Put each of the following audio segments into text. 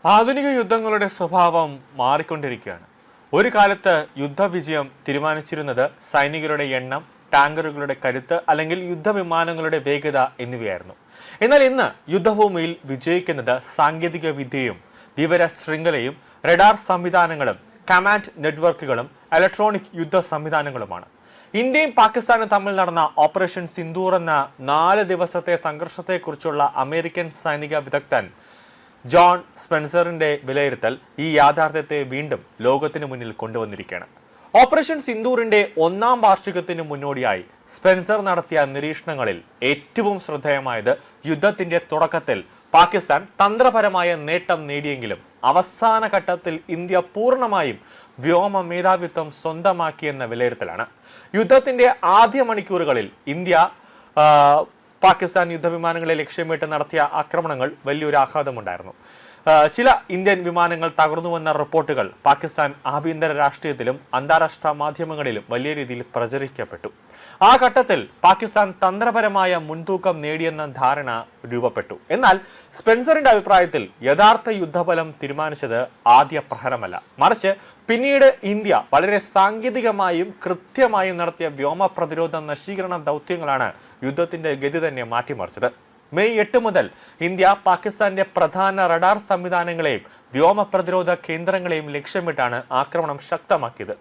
ആധുനിക യുദ്ധങ്ങളുടെ സ്വഭാവം മാറിക്കൊണ്ടിരിക്കുകയാണ്. ഒരു കാലത്ത് യുദ്ധവിജയം തീരുമാനിച്ചിരുന്നത് സൈനികരുടെ എണ്ണം, ടാങ്കറുകളുടെ കരുത്ത് അല്ലെങ്കിൽ യുദ്ധവിമാനങ്ങളുടെ വേഗത എന്നിവയായിരുന്നു. എന്നാൽ ഇന്ന് യുദ്ധഭൂമിയിൽ വിജയിക്കുന്നത് സാങ്കേതിക വിദ്യയും വിവര ശൃംഖലയും റഡാർ സംവിധാനങ്ങളും കമാൻഡ് നെറ്റ്വർക്കുകളും ഇലക്ട്രോണിക് യുദ്ധ സംവിധാനങ്ങളുമാണ്. ഇന്ത്യയും പാകിസ്ഥാനും തമ്മിൽ നടന്ന ഓപ്പറേഷൻ സിന്ദൂർ എന്ന 4 ദിവസത്തെ സംഘർഷത്തെക്കുറിച്ചുള്ള അമേരിക്കൻ സൈനിക വിദഗ്ധൻ ജോൺ സ്പെൻസറിന്റെ വിലയിരുത്തൽ ഈ യാഥാർത്ഥ്യത്തെ വീണ്ടും ലോകത്തിന് മുന്നിൽ കൊണ്ടുവന്നിരിക്കുകയാണ്. ഓപ്പറേഷൻ സിന്ദൂറിന്റെ 1ാം വാർഷികത്തിന് മുന്നോടിയായി സ്പെൻസർ നടത്തിയ നിരീക്ഷണങ്ങളിൽ ഏറ്റവും ശ്രദ്ധേയമായത് യുദ്ധത്തിന്റെ തുടക്കത്തിൽ പാകിസ്ഥാൻ തന്ത്രപരമായ നേട്ടം നേടിയെങ്കിലും അവസാന ഘട്ടത്തിൽ ഇന്ത്യ പൂർണ്ണമായും വ്യോമ മേധാവിത്വം സ്വന്തമാക്കിയെന്ന വിലയിരുത്തലാണ്. യുദ്ധത്തിന്റെ ആദ്യ മണിക്കൂറുകളിൽ ഇന്ത്യ പാകിസ്ഥാൻ യുദ്ധവിമാനങ്ങളെ ലക്ഷ്യമിട്ട് നടത്തിയ ആക്രമണങ്ങൾ വലിയൊരു ആഘാതമുണ്ടായിരുന്നു. ചില ഇന്ത്യൻ വിമാനങ്ങൾ തകർന്നുവെന്ന റിപ്പോർട്ടുകൾ പാകിസ്ഥാൻ ആഭ്യന്തര രാഷ്ട്രീയത്തിലും അന്താരാഷ്ട്ര മാധ്യമങ്ങളിലും വലിയ രീതിയിൽ പ്രചരിക്കപ്പെട്ടു. ആ ഘട്ടത്തിൽ പാകിസ്ഥാൻ തന്ത്രപരമായ മുൻതൂക്കം നേടിയെന്ന ധാരണ രൂപപ്പെട്ടു. എന്നാൽ സ്പെൻസറിന്റെ അഭിപ്രായത്തിൽ യഥാർത്ഥ യുദ്ധഫലം തീരുമാനിച്ചത് ആദ്യ പ്രഹരമല്ല, മറിച്ച് പിന്നീട് ഇന്ത്യ വളരെ സാങ്കേതികമായും കൃത്യമായും നടത്തിയ വ്യോമ പ്രതിരോധ നശീകരണ ദൗത്യങ്ങളാണ് യുദ്ധത്തിന്റെ ഗതി തന്നെ മാറ്റിമറിച്ചത്. മെയ് 8 മുതൽ ഇന്ത്യ പാകിസ്ഥാന്റെ പ്രധാന റഡാർ സംവിധാനങ്ങളെയും വ്യോമ പ്രതിരോധ കേന്ദ്രങ്ങളെയും ലക്ഷ്യമിട്ടാണ് ആക്രമണം ശക്തമാക്കിയത്.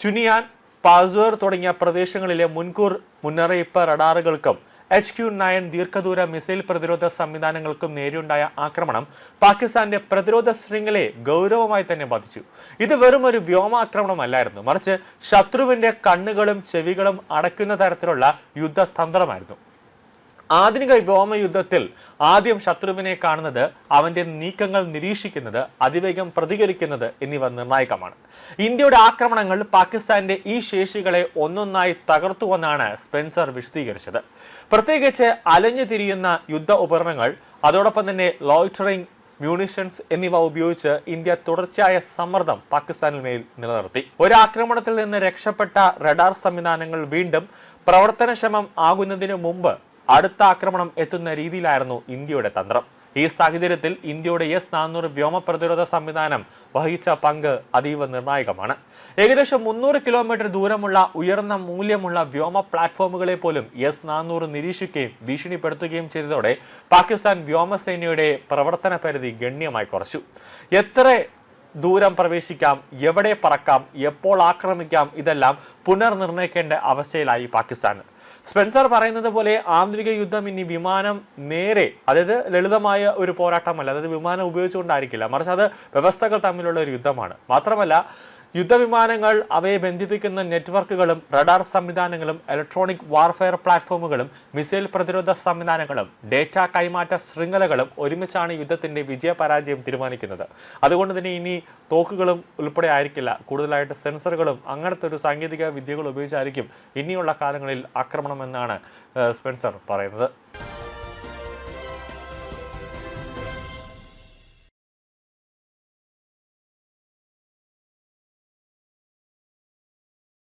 ചുനിയാൻ, പാസ്വേർ തുടങ്ങിയ പ്രദേശങ്ങളിലെ മുൻകൂർ മുന്നറിയിപ്പ് റഡാറുകൾക്കും HQ-9 ദീർഘദൂര മിസൈൽ പ്രതിരോധ സംവിധാനങ്ങൾക്കും നേരെയുണ്ടായ ആക്രമണം പാകിസ്ഥാന്റെ പ്രതിരോധ ശൃംഖലയെ ഗൗരവമായി തന്നെ ബാധിച്ചു. ഇത് വെറും ഒരു വ്യോമാക്രമണമല്ലായിരുന്നു, മറിച്ച് ശത്രുവിന്റെ കണ്ണുകളും ചെവികളും അടയ്ക്കുന്ന തരത്തിലുള്ള യുദ്ധതന്ത്രമായിരുന്നു. ആധുനിക വ്യോമയുദ്ധത്തിൽ ആദ്യം ശത്രുവിനെ കാണുന്നത്, അവന്റെ നീക്കങ്ങൾ നിരീക്ഷിക്കുന്നത്, അതിവേഗം പ്രതികരിക്കുന്നത് എന്നിവ നിർണായകമാണ്. ഇന്ത്യയുടെ ആക്രമണങ്ങൾ പാകിസ്ഥാന്റെ ഈ ശേഷികളെ ഒന്നൊന്നായി തകർത്തുവെന്നാണ് സ്പെൻസർ വിശദീകരിച്ചത്. പ്രത്യേകിച്ച് അലഞ്ഞു തിരിയുന്ന യുദ്ധ ഉപകരണങ്ങൾ, അതോടൊപ്പം തന്നെ ലോയിറ്ററിംഗ് മ്യൂണിഷൻസ് എന്നിവ ഉപയോഗിച്ച് ഇന്ത്യ തുടർച്ചയായ സമ്മർദ്ദം പാകിസ്ഥാനിൽ മേൽ നിലനിർത്തി. ഒരു ആക്രമണത്തിൽ നിന്ന് രക്ഷപ്പെട്ട റഡാർ സംവിധാനങ്ങൾ വീണ്ടും പ്രവർത്തനക്ഷമം ആകുന്നതിനു മുമ്പ് അടുത്ത ആക്രമണം എത്തുന്ന രീതിയിലായിരുന്നു ഇന്ത്യയുടെ തന്ത്രം. ഈ സാഹചര്യത്തിൽ ഇന്ത്യയുടെ S-400 വ്യോമ പ്രതിരോധ സംവിധാനം വഹിച്ച പങ്ക് അതീവ നിർണായകമാണ്. ഏകദേശം 300 കിലോമീറ്റർ ദൂരമുള്ള ഉയർന്ന മൂല്യമുള്ള വ്യോമ പ്ലാറ്റ്ഫോമുകളെ പോലും S-400 നിരീക്ഷിക്കുകയും ഭീഷണിപ്പെടുത്തുകയും ചെയ്തതോടെ പാകിസ്ഥാൻ വ്യോമസേനയുടെ പ്രവർത്തന പരിധി ഗണ്യമായി കുറച്ചു. എത്ര ദൂരം പ്രവേശിക്കാം, എവിടെ പറക്കാം, എപ്പോൾ ആക്രമിക്കാം, ഇതെല്ലാം പുനർനിർണയിക്കേണ്ട അവസ്ഥയിലായി പാകിസ്ഥാൻ. സ്പെൻസർ പറയുന്നത് പോലെ ആന്തരിക യുദ്ധം ഇനി വിമാനം നേരെ, അതായത് ലളിതമായ ഒരു പോരാട്ടമല്ല, അതായത് വിമാനം ഉപയോഗിച്ചുകൊണ്ടായിരിക്കില്ല, മറിച്ച് അത് വ്യവസ്ഥകൾ തമ്മിലുള്ള ഒരു യുദ്ധമാണ്. മാത്രമല്ല യുദ്ധവിമാനങ്ങൾ, അവയെ ബന്ധിപ്പിക്കുന്ന നെറ്റ്വർക്കുകളും റഡാർ സംവിധാനങ്ങളും ഇലക്ട്രോണിക് വാർഫെയർ പ്ലാറ്റ്ഫോമുകളും മിസൈൽ പ്രതിരോധ സംവിധാനങ്ങളും ഡേറ്റ കൈമാറ്റ ശൃംഖലകളും ഒരുമിച്ചാണ് യുദ്ധത്തിന്റെ വിജയപരാജയം തീരുമാനിക്കുന്നത്. അതുകൊണ്ട് തന്നെ ഇനി തോക്കുകളും ഉൾപ്പെടെ ആയിരിക്കില്ല, കൂടുതലായിട്ട് സെൻസറുകളും അങ്ങനത്തെ ഒരു സാങ്കേതിക വിദ്യകൾ ഉപയോഗിച്ചായിരിക്കും ഇനിയുള്ള കാലങ്ങളിൽ ആക്രമണം എന്നാണ് സ്പെൻസർ പറയുന്നത്.